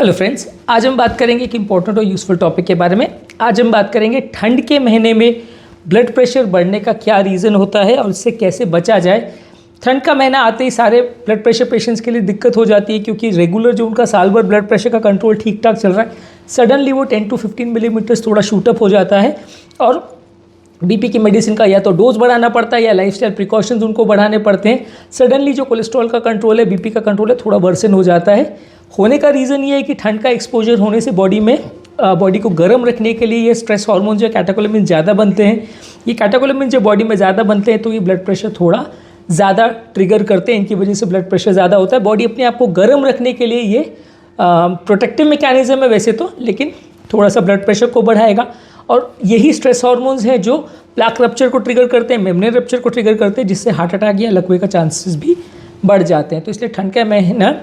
Hello friends, आज हम बात करेंगे एक इम्पोर्टेंट और यूज़फुल टॉपिक के बारे में। आज हम बात करेंगे ठंड के महीने में ब्लड प्रेशर बढ़ने का क्या रीज़न होता है और इससे कैसे बचा जाए। ठंड का महीना आते ही सारे ब्लड प्रेशर पेशेंट्स के लिए दिक्कत हो जाती है, क्योंकि रेगुलर जो उनका साल भर ब्लड प्रेशर का कंट्रोल ठीक ठाक चल रहा है, सडनली वो 10 to 15 मिलीमीटर्स थोड़ा शूटअप हो जाता है और बीपी की मेडिसिन का या तो डोज बढ़ाना पड़ता है या लाइफस्टाइल प्रिकॉशंस उनको बढ़ाने पड़ते हैं। सडनली जो कोलेस्ट्रॉल का कंट्रोल है, बीपी का कंट्रोल है, थोड़ा वर्सन हो जाता है। होने का रीज़न ये है कि ठंड का एक्सपोजर होने से बॉडी को गर्म रखने के लिए ये स्ट्रेस हार्मोन जो कैटेकोलेमिन ज़्यादा बनते हैं। ये कैटेकोलेमिन जो बॉडी में ज़्यादा बनते हैं तो ये ब्लड प्रेशर थोड़ा ज़्यादा ट्रिगर करते हैं। इनकी वजह से ब्लड प्रेशर ज़्यादा होता है। बॉडी अपने आप को गर्म रखने के लिए ये प्रोटेक्टिव मैकेनिज्म है वैसे तो, लेकिन थोड़ा सा ब्लड प्रेशर को बढ़ाएगा। और यही स्ट्रेस हार्मोन्स हैं जो प्लाक रप्चर को ट्रिगर करते हैं, मेम्ब्रेन रप्चर को ट्रिगर करते हैं, जिससे हार्ट अटैक या लकवे का चांसेस भी बढ़ जाते हैं। तो इसलिए ठंड का महीना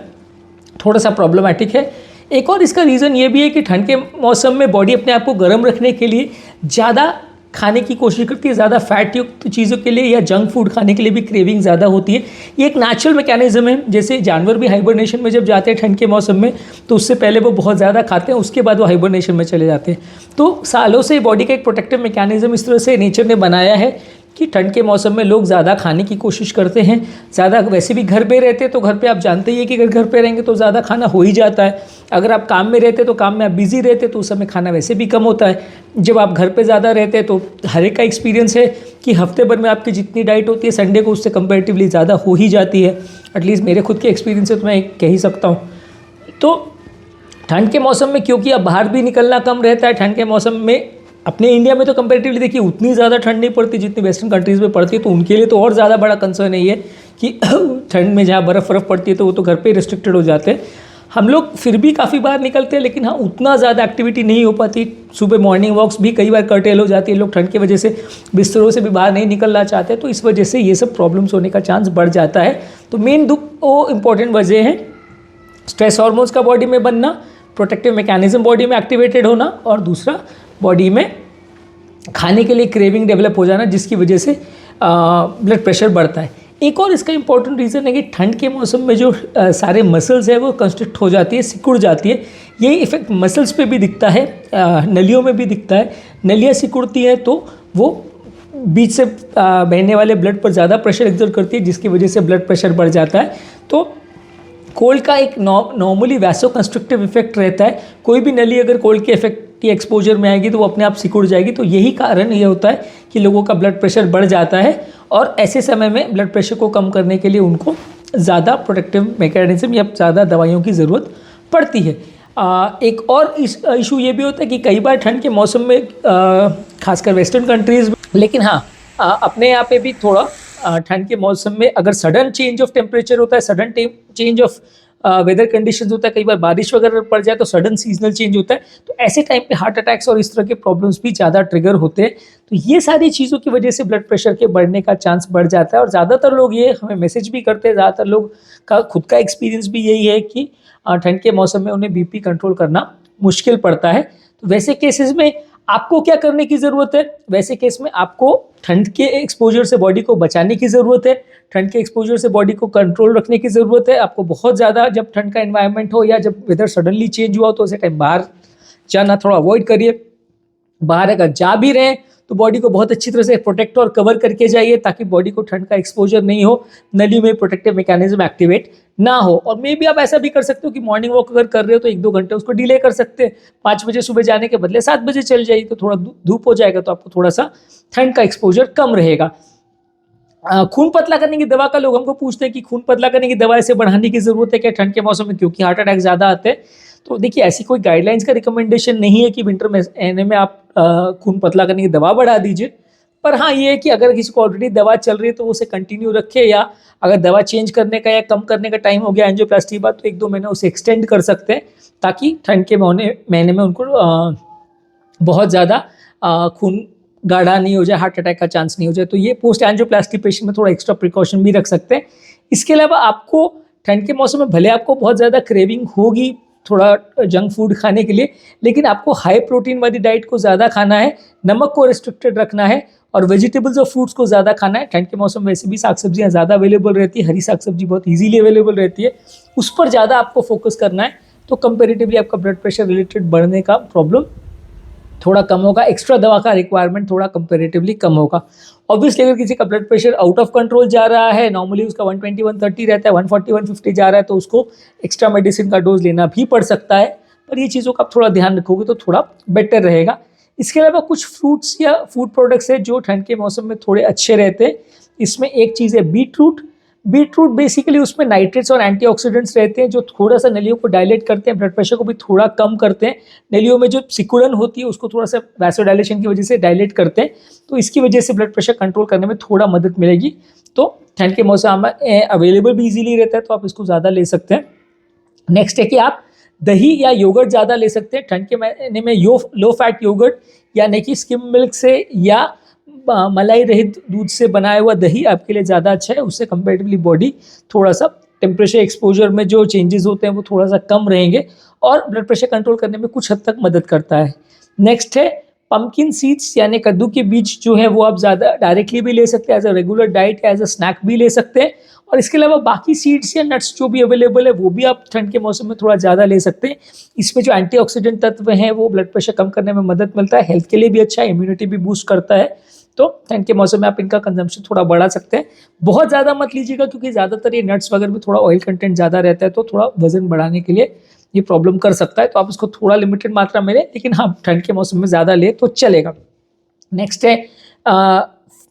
थोड़ा सा प्रॉब्लमेटिक है। एक और इसका रीज़न ये भी है कि ठंड के मौसम में बॉडी अपने आप को गर्म रखने के लिए ज़्यादा खाने की कोशिश करती है, ज़्यादा फैट युक्त चीज़ों के लिए या जंक फूड खाने के लिए भी क्रेविंग ज़्यादा होती है। ये एक नेचुरल मैकेनिज्म है। जैसे जानवर भी हाइबरनेशन में जब जाते हैं ठंड के मौसम में, तो उससे पहले वो बहुत ज़्यादा खाते हैं, उसके बाद वो हाइबरनेशन में चले जाते हैं। तो सालों से बॉडी का एक प्रोटेक्टिव मैकेनिज्म इस तरह से नेचर ने बनाया है कि ठंड के मौसम में लोग ज़्यादा खाने की कोशिश करते हैं। ज़्यादा वैसे भी घर पे रहते हैं, तो घर पे आप जानते ही है कि अगर घर पे रहेंगे तो ज़्यादा खाना हो ही जाता है। अगर आप काम में रहते तो काम में आप बिज़ी रहते तो उस समय खाना वैसे भी कम होता है। जब आप घर पे ज़्यादा रहते हैं तो हर एक का एक्सपीरियंस है कि हफ्ते भर में आपकी जितनी डाइट होती है संडे को उससे कंपेरेटिवली ज़्यादा हो ही जाती है। एटलीस्ट मेरे खुद के एक्सपीरियंस से तो मैं कह ही सकता हूँ। तो ठंड के मौसम में क्योंकि अब बाहर भी निकलना कम रहता है, ठंड के मौसम में अपने इंडिया में तो कंपैरेटिवली देखिए उतनी ज़्यादा ठंड नहीं पड़ती जितनी वेस्टर्न कंट्रीज़ में पड़ती है। तो उनके लिए तो और ज़्यादा बड़ा कंसर्न है ये कि ठंड में जहाँ बर्फ़ पड़ती है तो वो तो घर पे रिस्ट्रिक्टेड हो जाते हैं। हम लोग फिर भी काफ़ी बाहर निकलते हैं, लेकिन हाँ उतना ज़्यादा एक्टिविटी नहीं हो पाती। सुबह मॉर्निंग वॉक्स भी कई बार कर्टेल हो जाती है। लोग ठंड की वजह से बिस्तरों से भी बाहर नहीं निकलना चाहते, तो इस वजह से ये सब प्रॉब्लम्स होने का चांस बढ़ जाता है। तो मेन वो इंपॉर्टेंट वजह है स्ट्रेस हार्मोन्स का बॉडी में बनना, प्रोटेक्टिव मैकेनिज्म बॉडी में एक्टिवेटेड होना, और दूसरा बॉडी में खाने के लिए क्रेविंग डेवलप हो जाना, जिसकी वजह से ब्लड प्रेशर बढ़ता है। एक और इसका इंपॉर्टेंट रीज़न है कि ठंड के मौसम में जो सारे मसल्स है वो कंस्ट्रिक्ट हो जाती है, सिकुड़ जाती है। यही इफेक्ट मसल्स पे भी दिखता है, नलियों में भी दिखता है। नलियाँ सिकुड़ती हैं तो वो बीच से बहने वाले ब्लड पर ज़्यादा प्रेशर एक्सर्ट करती है, जिसकी वजह से ब्लड प्रेशर बढ़ जाता है। तो कोल्ड का एक नॉर्मली वैसो कंस्ट्रक्टिव इफेक्ट रहता है। कोई भी नली अगर कोल्ड के इफेक्ट की एक्सपोजर में आएगी तो वो अपने आप सिकुड़ जाएगी। तो यही कारण ये होता है कि लोगों का ब्लड प्रेशर बढ़ जाता है, और ऐसे समय में ब्लड प्रेशर को कम करने के लिए उनको ज़्यादा प्रोटेक्टिव मैकेनिज्म या ज़्यादा दवाइयों की ज़रूरत पड़ती है। एक और इशू ये भी होता है कि कई बार ठंड के मौसम में खासकर वेस्टर्न कंट्रीज़ में, लेकिन हाँ अपने यहाँ पे भी थोड़ा ठंड के मौसम में अगर सडन चेंज ऑफ टेम्परेचर होता है, sudden change of weather conditions होता है, कई बार बारिश वगैरह पड़ जाए तो सडन सीजनल चेंज होता है, तो ऐसे टाइम पे हार्ट अटैक्स और इस तरह के प्रॉब्लम्स भी ज़्यादा ट्रिगर होते हैं। तो ये सारी चीज़ों की वजह से ब्लड प्रेशर के बढ़ने का चांस बढ़ जाता है। और ज़्यादातर लोग ये हमें मैसेज भी करते हैं, ज़्यादातर लोग का खुद का एक्सपीरियंस भी यही है कि ठंड के मौसम में उन्हें बीपी कंट्रोल करना मुश्किल पड़ता है। तो वैसे केसेस में आपको क्या करने की ज़रूरत है? वैसे केस में आपको ठंड के एक्सपोजर से बॉडी को बचाने की ज़रूरत है। ठंड के एक्सपोजर से बॉडी को कंट्रोल रखने की ज़रूरत है। आपको बहुत ज़्यादा जब ठंड का एनवायरनमेंट हो या जब वेदर सडनली चेंज हुआ हो तो उसे टाइम बाहर जाना थोड़ा अवॉइड करिए। बाहर अगर जा भी रहे हैं तो बॉडी को बहुत अच्छी तरह से प्रोटेक्ट और कवर करके जाइए, ताकि बॉडी को ठंड का एक्सपोजर नहीं हो, नली में प्रोटेक्टिव मैकेनिज्म एक्टिवेट ना हो। और मे भी आप ऐसा भी कर सकते हो कि मॉर्निंग वॉक अगर कर रहे हो तो 1-2 घंटे उसको डिले कर सकते हैं। 5 बजे सुबह जाने के बदले 7 बजे चल जाइए, तो थोड़ा धूप हो जाएगा तो आपको थोड़ा सा ठंड का एक्सपोजर कम रहेगा। खून पतला करने की दवा का लोग हमको पूछते हैं कि खून पतला करने की दवा ऐसे बढ़ाने की ज़रूरत है क्या ठंड के मौसम में, क्योंकि हार्ट अटैक ज़्यादा आते हैं। तो देखिए ऐसी कोई गाइडलाइंस का रिकमेंडेशन नहीं है कि विंटर महीने में आप खून पतला करने की दवा बढ़ा दीजिए। पर हाँ ये है कि अगर किसी को ऑलरेडी दवा चल रही है तो उसे कंटिन्यू रखे, या अगर दवा चेंज करने का या कम करने का टाइम हो गया एंजियोप्लास्टी बाद, तो 1-2 महीने उसे एक्सटेंड कर सकते हैं, ताकि ठंड के महीने में उनको बहुत ज़्यादा खून गाढ़ा नहीं हो जाए, हार्ट अटैक का चांस नहीं हो जाए। तो ये पोस्ट एंजियोप्लास्टी पेशेंट में थोड़ा एक्स्ट्रा प्रिकॉशन भी रख सकते हैं। इसके अलावा आपको ठंड के मौसम में भले आपको बहुत ज़्यादा क्रेविंग होगी थोड़ा जंक फूड खाने के लिए, लेकिन आपको हाई प्रोटीन वाली डाइट को ज़्यादा खाना है, नमक को रिस्ट्रिक्टेड रखना है, और वेजिटेबल्स और फ्रूट्स को ज़्यादा खाना है। ठंड के मौसम में वैसे भी साग सब्जियाँ ज़्यादा अवेलेबल रहती है, हरी साग सब्जी बहुत ईजीली अवेलेबल रहती है, उस पर ज़्यादा आपको फोकस करना है, तो कंपेरेटिवली आपका ब्लड प्रेशर रिलेटेड बढ़ने का प्रॉब्लम थोड़ा कम होगा, एक्स्ट्रा दवा का रिक्वायरमेंट थोड़ा कंपेरेटिवली कम होगा। ऑब्वियसली अगर किसी का blood pressure out of control जा रहा है, नॉर्मली उसका 120 130 रहता है, 140 150 जा रहा है, तो उसको एक्स्ट्रा मेडिसिन का डोज लेना भी पड़ सकता है। पर ये चीज़ों का आप थोड़ा ध्यान रखोगे तो थोड़ा बेटर रहेगा। इसके अलावा कुछ फ्रूट्स या फूड प्रोडक्ट्स है जो ठंड के मौसम में थोड़े अच्छे रहते हैं। इसमें एक चीज़ है बीटरूट। बीटरूट बेसिकली उसमें नाइट्रेट्स और एंटीऑक्सीडेंट्स रहते हैं जो थोड़ा सा नलियों को डायलेट करते हैं, ब्लड प्रेशर को भी थोड़ा कम करते हैं। नलियों में जो सिकुड़न होती है उसको थोड़ा सा वैसोडाइलेशन की वजह से डायलेट करते हैं, तो इसकी वजह से ब्लड प्रेशर कंट्रोल करने में थोड़ा मदद मिलेगी। तो ठंड के मौसम में अवेलेबल भी ईजिली रहता है, तो आप इसको ज़्यादा ले सकते हैं। नेक्स्ट है कि आप दही या योगर्ट ज़्यादा ले सकते हैं ठंड के महीने में। लो फैट योगर्ट यानी कि स्किम मिल्क से या मलाई रहित दूध से बनाया हुआ दही आपके लिए ज़्यादा अच्छा है। उससे कंपेरेटिवली बॉडी थोड़ा सा टेम्परेचर एक्सपोजर में जो चेंजेस होते हैं वो थोड़ा सा कम रहेंगे और ब्लड प्रेशर कंट्रोल करने में कुछ हद तक मदद करता है। नेक्स्ट है पम्पकिन सीड्स यानी कद्दू के बीज जो है वो आप ज़्यादा डायरेक्टली भी ले सकते हैं, as a regular diet as a snack भी ले सकते हैं। और इसके अलावा बाकी सीड्स या नट्स जो भी अवेलेबल है वो भी आप ठंड के मौसम में थोड़ा ज़्यादा ले सकते हैं। इसमें जो एंटीऑक्सीडेंट तत्व हैं वो ब्लड प्रेशर कम करने में मदद मिलता है, हेल्थ के लिए भी अच्छा है, इम्यूनिटी भी बूस्ट करता है। तो ठंड के मौसम में आप इनका कंजम्पशन थोड़ा बढ़ा सकते हैं। बहुत ज़्यादा मत लीजिएगा क्योंकि ज़्यादातर ये नट्स वगैरह में थोड़ा ऑयल कंटेंट ज़्यादा रहता है, तो थोड़ा वजन बढ़ाने के लिए ये प्रॉब्लम कर सकता है। तो आप इसको थोड़ा लिमिटेड मात्रा में लें, लेकिन हाँ ठंड के मौसम में ज़्यादा ले तो चलेगा। नेक्स्ट है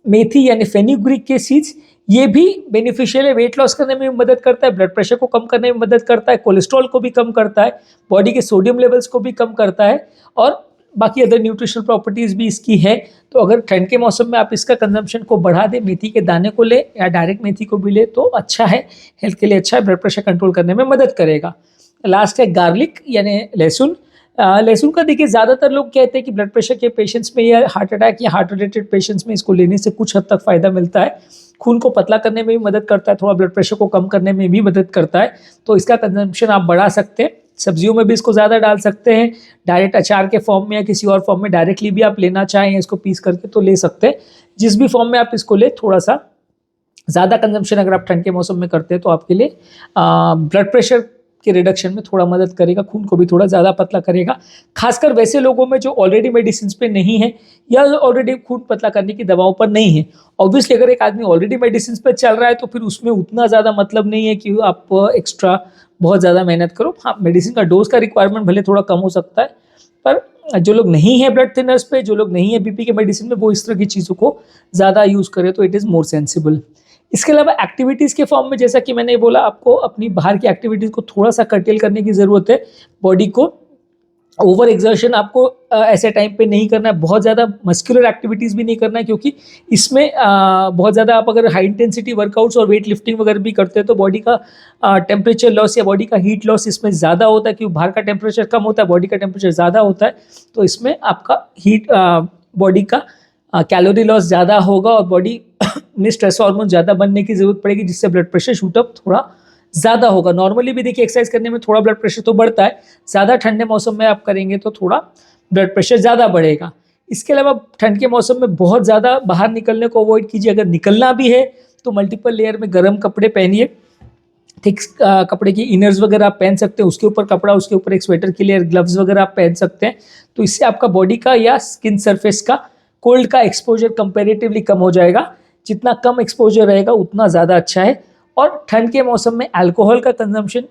मेथी यानी फेनुग्रीक के सीड्स। ये भी बेनिफिशियल है, वेट लॉस करने में भी मदद करता है, ब्लड प्रेशर को कम करने में मदद करता है, कोलेस्ट्रॉल को भी कम करता है, बॉडी के सोडियम लेवल्स को भी कम करता है और बाकी अदर न्यूट्रिशनल प्रॉपर्टीज़ भी इसकी है। तो अगर ठंड के मौसम में आप इसका कंजम्पशन को बढ़ा दें, मेथी के दाने को ले या डायरेक्ट मेथी को भी ले तो अच्छा है, हेल्थ के लिए अच्छा है, ब्लड प्रेशर कंट्रोल करने में मदद करेगा। लास्ट है गार्लिक यानी लहसुन। लहसुन का देखिए ज़्यादातर लोग कहते हैं कि ब्लड प्रेशर के पेशेंट्स में या हार्ट अटैक या हार्ट रिलेटेड पेशेंट्स में इसको लेने से कुछ हद तक फ़ायदा मिलता है। खून को पतला करने में भी मदद करता है, थोड़ा ब्लड प्रेशर को कम करने में भी मदद करता है। तो इसका कंजम्पशन आप बढ़ा सकते हैं, सब्जियों में भी इसको ज़्यादा डाल सकते हैं, डायरेक्ट अचार के फॉर्म में या किसी और फॉर्म में डायरेक्टली भी आप लेना चाहें इसको पीस करके तो ले सकते हैं। जिस भी फॉर्म में आप इसको ले, थोड़ा सा ज़्यादा कंजम्पशन अगर आप ठंड के मौसम में करते हैं तो आपके लिए ब्लड प्रेशर के रिडक्शन में थोड़ा मदद करेगा, खून को भी थोड़ा ज़्यादा पतला करेगा। खासकर वैसे लोगों में जो ऑलरेडी मेडिसिन पे नहीं है या ऑलरेडी खून पतला करने की दवाओं पर नहीं है। ऑब्वियसली अगर एक आदमी ऑलरेडी मेडिसिन पर चल रहा है तो फिर उसमें उतना ज़्यादा मतलब नहीं है कि आप एक्स्ट्रा बहुत ज़्यादा मेहनत करो। हाँ, मेडिसिन का डोज का रिक्वायरमेंट भले थोड़ा कम हो सकता है, पर जो लोग नहीं है ब्लड थिनर्स पे, जो लोग नहीं है बीपी के मेडिसिन में, वो इस तरह की चीज़ों को ज़्यादा यूज़ करें तो इट इज़ मोर सेंसिबल। इसके अलावा एक्टिविटीज़ के फॉर्म में जैसा कि मैंने बोला, आपको अपनी बाहर की एक्टिविटीज़ को थोड़ा सा कर्टेल करने की ज़रूरत है। बॉडी को ओवर एक्सर्शन आपको ऐसे टाइम पे नहीं करना है, बहुत ज़्यादा मस्कुलर एक्टिविटीज़ भी नहीं करना है क्योंकि इसमें बहुत ज़्यादा आप अगर हाई इंटेंसिटी वर्कआउट्स और वेट लिफ्टिंग वगैरह भी करते हैं तो बॉडी का टेम्परेचर लॉस या बॉडी का हीट लॉस इसमें ज़्यादा होता है, क्योंकि बाहर का टेम्परेचर कम होता है, बॉडी का टेम्परेचर ज़्यादा होता है। तो इसमें आपका हीट बॉडी का कैलोरी लॉस ज़्यादा होगा और बॉडी में स्ट्रेस हार्मोन ज़्यादा बनने की ज़रूरत पड़ेगी, जिससे ब्लड प्रेशर शूटअप थोड़ा ज़्यादा होगा। नॉर्मली भी देखिए एक्सरसाइज करने में थोड़ा ब्लड प्रेशर तो बढ़ता है, ज़्यादा ठंडे मौसम में आप करेंगे तो थोड़ा ब्लड प्रेशर ज़्यादा बढ़ेगा। इसके अलावा ठंड के मौसम में बहुत ज़्यादा बाहर निकलने को अवॉइड कीजिए। अगर निकलना भी है तो मल्टीपल लेयर में गर्म कपड़े पहनिए, थिक कपड़े की इनर्स वगैरह आप पहन सकते हैं, उसके ऊपर कपड़ा, उसके ऊपर एक स्वेटर की लेयर, ग्लव्स वगैरह आप पहन सकते हैं। तो इससे आपका बॉडी का या स्किन सरफेस का कोल्ड का एक्सपोजर कंपेरेटिवली कम हो जाएगा। जितना कम एक्सपोजर रहेगा उतना ज़्यादा अच्छा है। और ठंड के मौसम में अल्कोहल का कंजम्पशन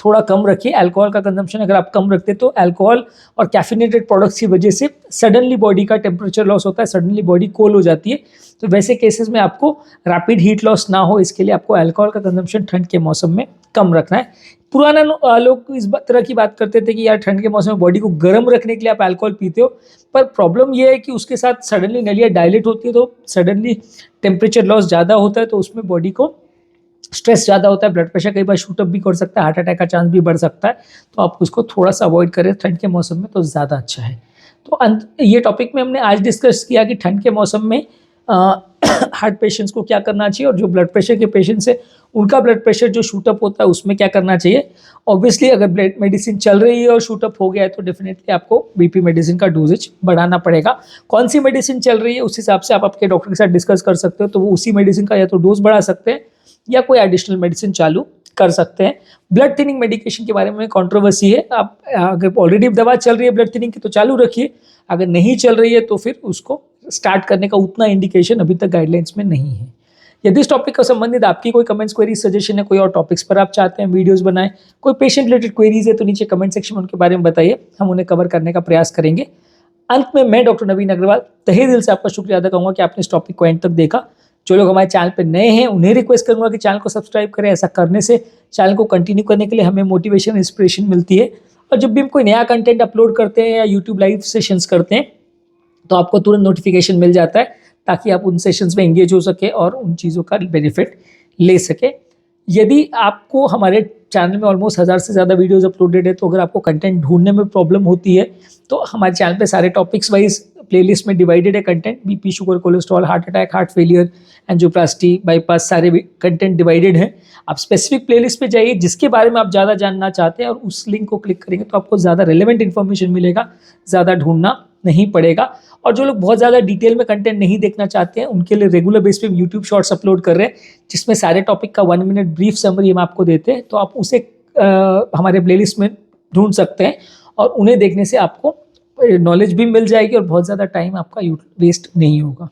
थोड़ा कम रखिए। अल्कोहल का कंजम्पशन अगर आप कम रखते तो अल्कोहल और कैफिनेटेड प्रोडक्ट्स की वजह से सडनली बॉडी का टेम्परेचर लॉस होता है, सडनली बॉडी कोल्ड हो जाती है। तो वैसे केसेस में आपको रैपिड हीट लॉस ना हो, इसके लिए आपको अल्कोहल का कंजम्पशन ठंड के मौसम में कम रखना है। पुराना लोग इस तरह की बात करते थे कि यार ठंड के मौसम में बॉडी को गर्म रखने के लिए आप अल्कोहल पीते हो, पर प्रॉब्लम ये है कि उसके साथ सडनली नलियाँ डायलेट होती है, तो सडनली टेम्परेचर लॉस ज़्यादा होता है, तो उसमें बॉडी को स्ट्रेस ज़्यादा होता है, ब्लड प्रेशर कई बार शूटअप भी कर सकता है, हार्ट अटैक का चांस भी बढ़ सकता है। तो आप उसको थोड़ा सा अवॉइड करें ठंड के मौसम में तो ज़्यादा अच्छा है। तो ये टॉपिक में हमने आज डिस्कस किया कि ठंड के मौसम में हार्ट पेशेंट्स को क्या करना चाहिए और जो ब्लड प्रेशर के पेशेंट्स है उनका ब्लड प्रेशर जो शूटअप होता है उसमें क्या करना चाहिए। ऑब्वियसली अगर ब्लड मेडिसिन चल रही है और शूटअप हो गया है तो डेफिनेटली आपको बीपी मेडिसिन का डोजेज बढ़ाना पड़ेगा। कौन सी मेडिसिन चल रही है उस हिसाब से आप आपके डॉक्टर के साथ डिस्कस कर सकते हो, तो वो उसी मेडिसिन का या तो डोज बढ़ा सकते हैं या कोई एडिशनल मेडिसिन चालू कर सकते हैं। ब्लड थिनिंग मेडिकेशन के बारे में कंट्रोवर्सी है। आप अगर ऑलरेडी दवा चल रही है ब्लड थिनिंग की तो चालू रखिए, अगर नहीं चल रही है तो फिर उसको स्टार्ट करने का उतना इंडिकेशन अभी तक गाइडलाइंस में नहीं है। यदि इस टॉपिक से संबंधित आपकी कोई कमेंट्स, क्वेरी, सजेशन है, कोई और टॉपिक्स पर आप चाहते हैं वीडियोस बनाएं, कोई पेशेंट रिलेटेड क्वेरीज है तो नीचे कमेंट सेक्शन में उनके बारे में बताइए, हम उन्हें कवर करने का प्रयास करेंगे। अंत में मैं डॉक्टर नवीन अग्रवाल तहे दिल से आपका शुक्रिया अदा करूंगा कि आपने इस टॉपिक को एंड तक देखा। जो लोग हमारे चैनल पर नए हैं उन्हें रिक्वेस्ट करूंगा कि चैनल को सब्सक्राइब करें। ऐसा करने से चैनल को कंटिन्यू करने के लिए हमें मोटिवेशन, इंस्पिरेशन मिलती है। और जब भी हम कोई नया कंटेंट अपलोड करते हैं या यूट्यूब लाइव सेशंस करते हैं तो आपको तुरंत नोटिफिकेशन मिल जाता है, ताकि आप उन सेशंस में एंगेज हो सके और उन चीज़ों का बेनिफिट ले सके। यदि आपको हमारे चैनल में ऑलमोस्ट 1000 से ज़्यादा वीडियोस अपलोडेड है, तो अगर आपको कंटेंट ढूंढने में प्रॉब्लम होती है तो हमारे चैनल पे सारे टॉपिक्स वाइज प्लेलिस्ट में डिवाइडेड है content. BP, sugar, cholesterol, heart attack, heart failure, angioplasty, bypass, सारे कंटेंट डिवाइडेड हैं। आप स्पेसिफिक प्लेलिस्ट पे जाइए जिसके बारे में आप ज़्यादा जानना चाहते हैं और उस लिंक को क्लिक करेंगे तो आपको ज़्यादा रेलेवेंट इन्फॉर्मेशन मिलेगा, ज़्यादा ढूंढना नहीं पड़ेगा। और जो लोग बहुत ज़्यादा डिटेल में कंटेंट नहीं देखना चाहते हैं उनके लिए रेगुलर बेस पे यूट्यूब शॉर्ट्स अपलोड कर रहे हैं, जिसमें सारे टॉपिक का 1 मिनट ब्रीफ समरी हम आपको देते हैं, तो आप उसे हमारे प्लेलिस्ट में ढूंढ सकते हैं और उन्हें देखने से आपको नॉलेज भी मिल जाएगी और बहुत ज़्यादा टाइम आपका वेस्ट नहीं होगा।